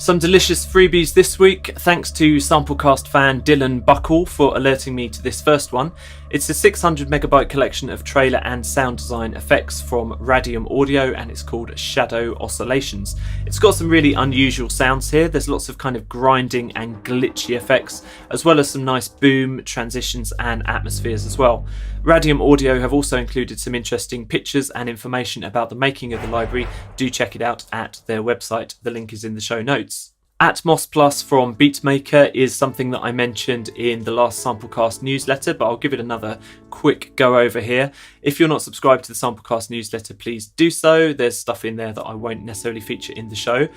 Some delicious freebies this week, thanks to Samplecast fan Dylan Buckle for alerting me to this first one. It's a 600 megabyte collection of trailer and sound design effects from Radium Audio, and it's called Shadow Oscillations. It's got some really unusual sounds here. There's lots of kind of grinding and glitchy effects, as well as some nice boom, transitions and atmospheres as well. Radium Audio have also included some interesting pictures and information about the making of the library. Do check it out at their website. The link is in the show notes. Atmos Plus from Beatmaker is something that I mentioned in the last Samplecast newsletter, but I'll give it another quick go over here. If you're not subscribed to the Samplecast newsletter, please do so. There's stuff in there that I won't necessarily feature in the show.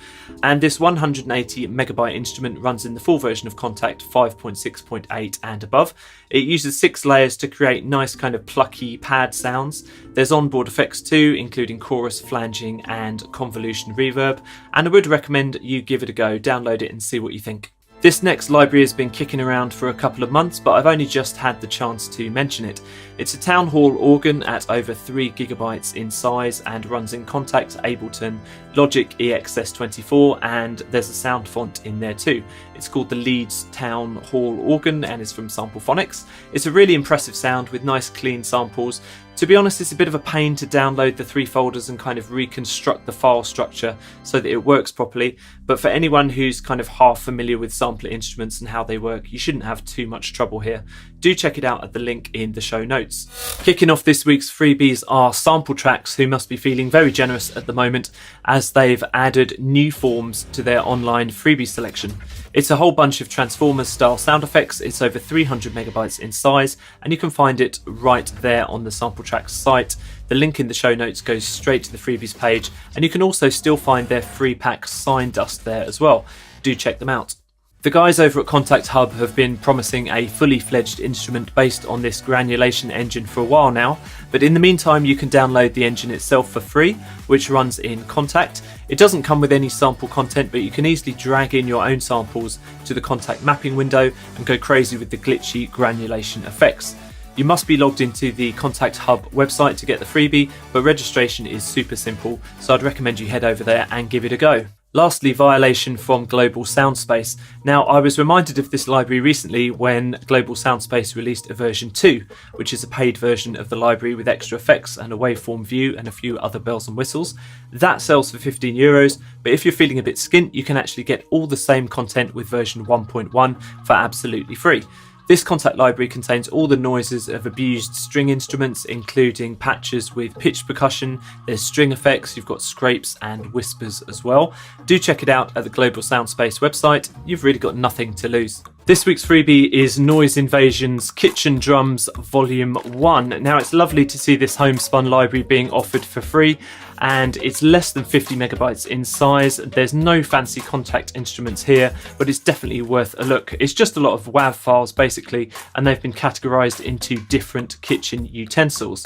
And this 180 megabyte instrument runs in the full version of Kontakt 5.6.8 and above. It uses 6 layers to create nice kind of plucky pad sounds. There's onboard effects too, including chorus, flanging and convolution reverb. And I would recommend you give it a go, download it and see what you think. This next library has been kicking around for a couple of months, but I've only just had the chance to mention it. It's a town hall organ at over 3 gigabytes in size and runs in Kontakt, Ableton, Logic EXS24, and there's a sound font in there too. It's called the Leeds Town Hall Organ and is from Samplephonics. It's a really impressive sound with nice clean samples. To be honest, it's a bit of a pain to download the 3 folders and kind of reconstruct the file structure so that it works properly, but for anyone who's kind of half familiar with sampler instruments and how they work, you shouldn't have too much trouble here. Do check it out at the link in the show notes. Kicking off this week's freebies are Sampletraxx, who must be feeling very generous at the moment as they've added Newforms to their online freebie selection. It's a whole bunch of Transformers style sound effects. It's over 300 megabytes in size, and you can find it right there on the Sampletraxx site. The link in the show notes goes straight to the freebies page, and you can also still find their free pack Sign Dust there as well. Do check them out. The guys over at Kontakt Hub have been promising a fully fledged instrument based on this granulation engine for a while now, but in the meantime you can download the engine itself for free, which runs in Kontakt. It doesn't come with any sample content, but you can easily drag in your own samples to the Kontakt mapping window and go crazy with the glitchy granulation effects. You must be logged into the Kontakt Hub website to get the freebie, but registration is super simple, so I'd recommend you head over there and give it a go. Lastly, Violation from Global Soundspace. Now, I was reminded of this library recently when Global Soundspace released a version 2, which is a paid version of the library with extra effects and a waveform view and a few other bells and whistles. That sells for €15, but if you're feeling a bit skint, you can actually get all the same content with version 1.1 for absolutely free. This Kontakt library contains all the noises of abused string instruments, including patches with pitch percussion, there's string effects, you've got scrapes and whispers as well. Do check it out at the Global Soundspace website, you've really got nothing to lose. This week's freebie is Noise Invasion's Kitchen Drums Volume 1. Now, it's lovely to see this homespun library being offered for free, and it's less than 50 megabytes in size. There's no fancy Kontakt instruments here, but it's definitely worth a look. It's just a lot of WAV files basically, and they've been categorized into different kitchen utensils.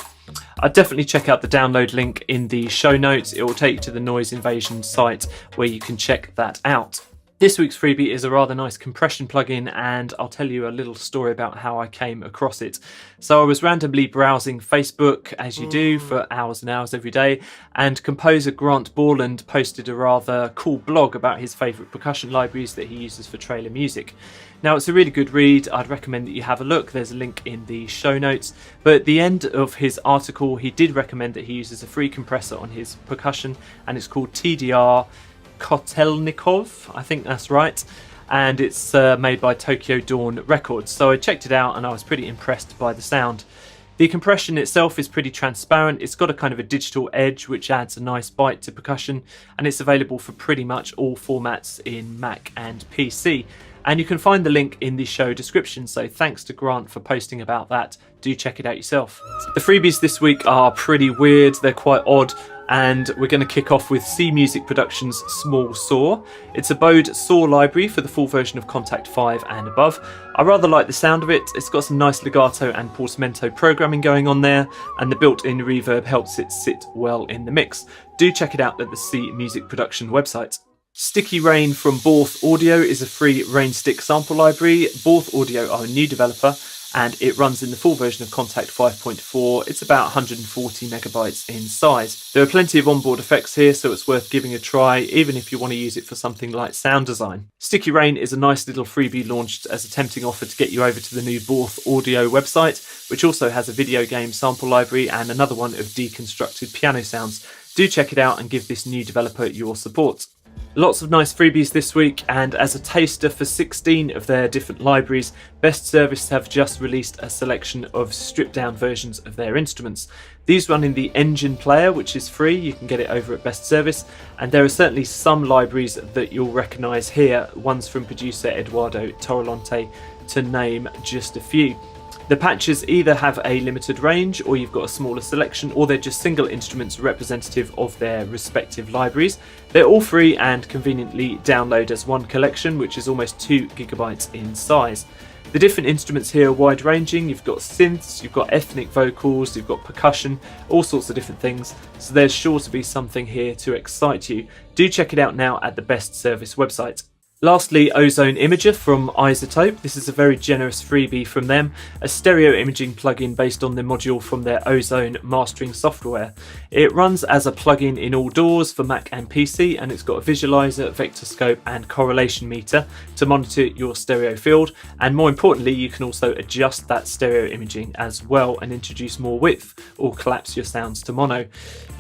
I'd definitely check out the download link in the show notes. It will take you to the Noise Invasion site where you can check that out. This week's freebie is a rather nice compression plugin, and I'll tell you a little story about how I came across it. So I was randomly browsing Facebook, as you do, for hours and hours every day, and composer Grant Borland posted a rather cool blog about his favourite percussion libraries that he uses for trailer music. Now, it's a really good read. I'd recommend that you have a look. There's a link in the show notes. But at the end of his article, he did recommend that he uses a free compressor on his percussion, and it's called TDR Kotelnikov, I think that's right, and it's made by Tokyo Dawn Records. So I checked it out and I was pretty impressed by the sound. The compression itself is pretty transparent. It's got a kind of a digital edge which adds a nice bite to percussion, and it's available for pretty much all formats in Mac and PC. And you can find the link in the show description, so thanks to Grant for posting about that. Do check it out yourself. The freebies this week are pretty weird, they're quite odd, and we're going to kick off with CMusic Productions' Small Saw. It's a bowed saw library for the full version of Kontakt 5 and above. I rather like the sound of it. It's got some nice legato and portamento programming going on there, and the built-in reverb helps it sit well in the mix. Do check it out at the CMusic Production website. Sticky Rain from Borth Audio is a free rain stick sample library. Borth Audio are a new developer, and it runs in the full version of Kontakt 5.4. It's about 140 megabytes in size. There are plenty of onboard effects here, so it's worth giving a try, even if you want to use it for something like sound design. Sticky Rain is a nice little freebie launched as a tempting offer to get you over to the new Borth audio website, which also has a video game sample library and another one of deconstructed piano sounds. Do check it out and give this new developer your support. Lots of nice freebies this week, and as a taster for 16 of their different libraries, Best Service have just released a selection of stripped down versions of their instruments. These run in the Engine player, which is free. You can get it over at Best Service, and there are certainly some libraries that you'll recognise here, ones from producer Eduardo Torrelonte, to name just a few. The patches either have a limited range, or you've got a smaller selection, or they're just single instruments representative of their respective libraries. They're all free and conveniently download as one collection, which is almost 2 gigabytes in size. The different instruments here are wide ranging. You've got synths, you've got ethnic vocals, you've got percussion, all sorts of different things. So there's sure to be something here to excite you. Do check it out now at the Best Service website. Lastly, Ozone Imager from iZotope. This is a very generous freebie from them, a stereo imaging plugin based on the module from their Ozone mastering software. It runs as a plugin in all DAWs for Mac and PC, and it's got a visualizer, vector scope and correlation meter to monitor your stereo field, and more importantly you can also adjust that stereo imaging as well and introduce more width or collapse your sounds to mono.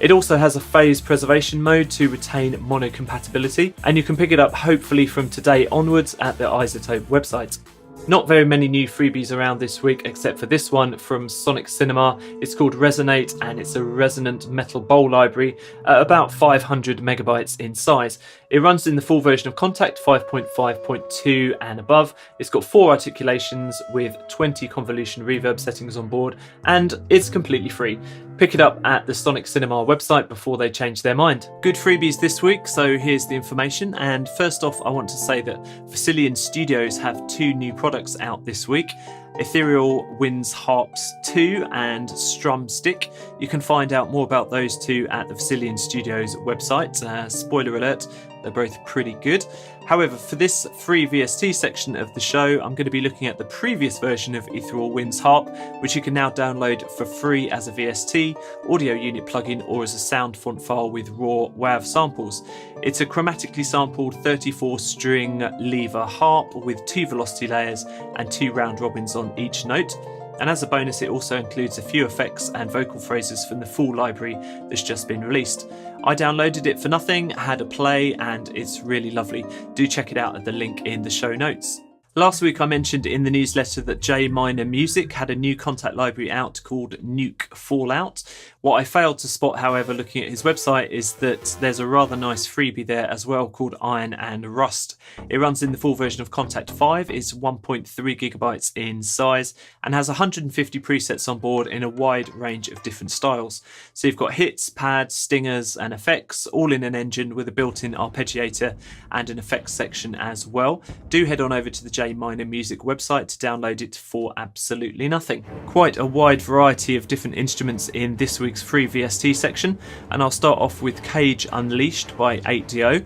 It also has a phase preservation mode to retain mono compatibility, and you can pick it up hopefully from today onwards at the iZotope website. Not very many new freebies around this week except for this one from Sonixinema. It's called Resonate, and it's a resonant metal bowl library at about 500 megabytes in size. It runs in the full version of Kontakt 5.5.2 and above. It's got 4 articulations with 20 convolution reverb settings on board, and it's completely free. Pick it up at the Sonixinema website before they change their mind. Good freebies this week, so here's the information. And first off, I want to say that Versilian Studios have 2 new products out this week. Ethereal wins Harps 2 and Strumstick. You can find out more about those 2 at the Versilian Studios website. Spoiler alert, they're both pretty good. However, for this free VST section of the show, I'm going to be looking at the previous version of Ethereal Wins Harp, which you can now download for free as a VST, audio unit plugin, or as a sound font file with raw WAV samples. It's a chromatically sampled 34-string lever harp with 2 velocity layers and 2 round robins on each note. And as a bonus, it also includes a few effects and vocal phrases from the full library that's just been released. I downloaded it for nothing, had a play, and it's really lovely. Do check it out at the link in the show notes. Last week I mentioned in the newsletter that J Minor Music had a new Kontakt library out called Nuke Fallout. What I failed to spot, however, looking at his website, is that there's a rather nice freebie there as well called Iron and Rust. It runs in the full version of Kontakt 5, is 1.3 gigabytes in size, and has 150 presets on board in a wide range of different styles. So you've got hits, pads, stingers and effects, all in an engine with a built-in arpeggiator and an effects section as well. Do head on over to the J Minor Music website to download it for absolutely nothing. Quite a wide variety of different instruments in this week's free VST section, and I'll start off with Cage Unleashed by 8DO.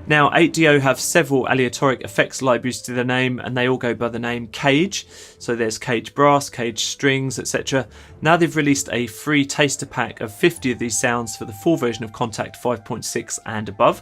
Now, 8DO have several aleatoric effects libraries to their name, and they all go by the name Cage. So there's Cage Brass, Cage Strings, etc. Now they've released a free taster pack of 50 of these sounds for the full version of Kontakt 5.6 and above.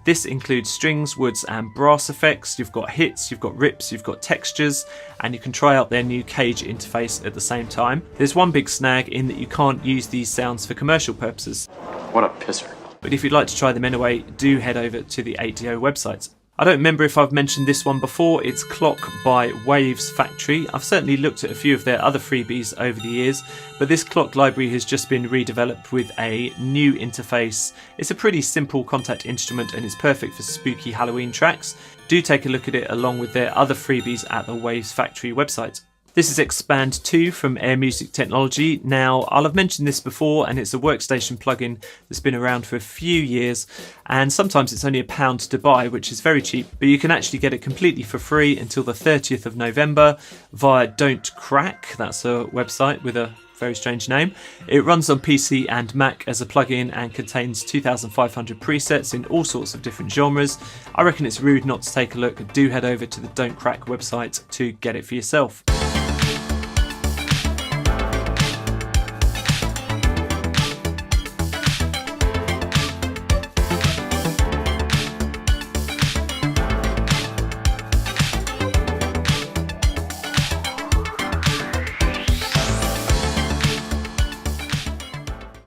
This includes strings, woods and brass effects. You've got hits, you've got rips, you've got textures, and you can try out their new Cage interface at the same time. There's one big snag in that you can't use these sounds for commercial purposes. What a pisser. But if you'd like to try them anyway, do head over to the 8DO website. I don't remember if I've mentioned this one before. It's Clock by Wavesfactory. I've certainly looked at a few of their other freebies over the years, but this clock library has just been redeveloped with a new interface. It's a pretty simple Kontakt instrument and it's perfect for spooky Halloween tracks. Do take a look at it along with their other freebies at the Wavesfactory website. This is Xpand 2 from Air Music Technology. Now, I'll have mentioned this before, and it's a workstation plugin that's been around for a few years, and sometimes it's only £1 to buy, which is very cheap, but you can actually get it completely for free until the 30th of November via Don't Crack. That's a website with a very strange name. It runs on PC and Mac as a plugin and contains 2,500 presets in all sorts of different genres. I reckon it's rude not to take a look. Do head over to the Don't Crack website to get it for yourself.